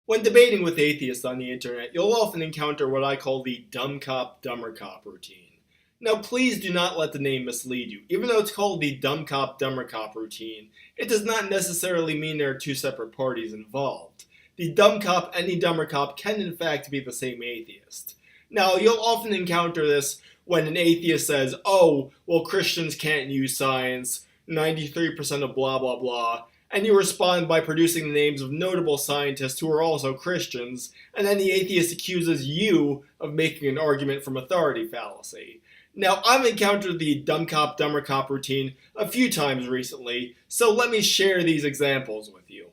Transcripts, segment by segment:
When debating with atheists on the internet, you'll often encounter what I call the dumb cop, dumber cop routine. Now, please do not let the name mislead you. Even though it's called the dumb cop, dumber cop routine, it does not necessarily mean there are two separate parties involved. The dumb cop and the dumber cop can in fact be the same atheist. Now, you'll often encounter this when an atheist says, oh, well, Christians can't use science, 93% of blah blah blah, and you respond by producing the names of notable scientists who are also Christians, and then the atheist accuses you of making an argument from authority fallacy. Now, I've encountered the dumb cop, dumber cop routine a few times recently, so let me share these examples with you.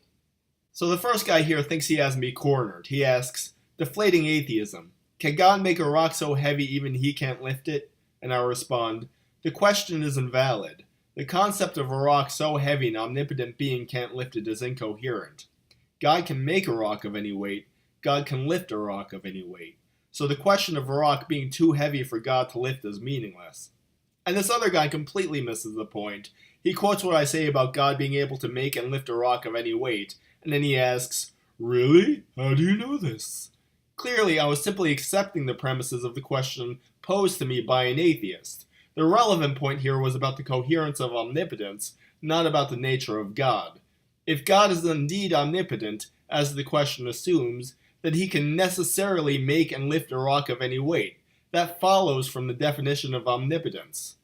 So the first guy here thinks he has me cornered. He asks, deflating atheism. Can God make a rock so heavy even he can't lift it? And I respond, the question is invalid. The concept of a rock so heavy an omnipotent being can't lift it is incoherent. God can make a rock of any weight. God can lift a rock of any weight. So the question of a rock being too heavy for God to lift is meaningless. And this other guy completely misses the point. He quotes what I say about God being able to make and lift a rock of any weight, and then he asks, really? How do you know this? Clearly, I was simply accepting the premises of the question posed to me by an atheist. The relevant point here was about the coherence of omnipotence, not about the nature of God. If God is indeed omnipotent, as the question assumes, then he can necessarily make and lift a rock of any weight. That follows from the definition of omnipotence.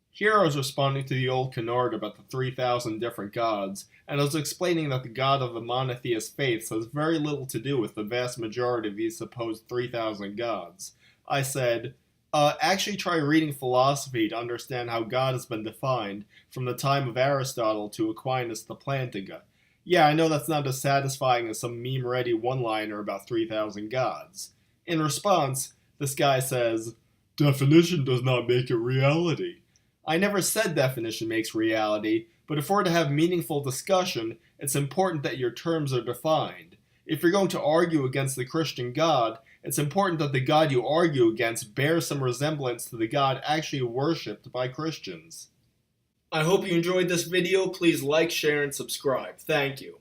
Here I was responding to the old canard about the 3,000 different gods, and I was explaining that the God of the monotheist faiths has very little to do with the vast majority of these supposed 3,000 gods. I said, actually try reading philosophy to understand how God has been defined from the time of Aristotle to Aquinas the Plantinga. Yeah, I know that's not as satisfying as some meme-ready one-liner about 3,000 gods. In response, this guy says, definition does not make it reality. I never said definition makes reality, but if we're to have meaningful discussion, it's important that your terms are defined. If you're going to argue against the Christian God, it's important that the God you argue against bears some resemblance to the God actually worshipped by Christians. I hope you enjoyed this video. Please like, share, and subscribe. Thank you.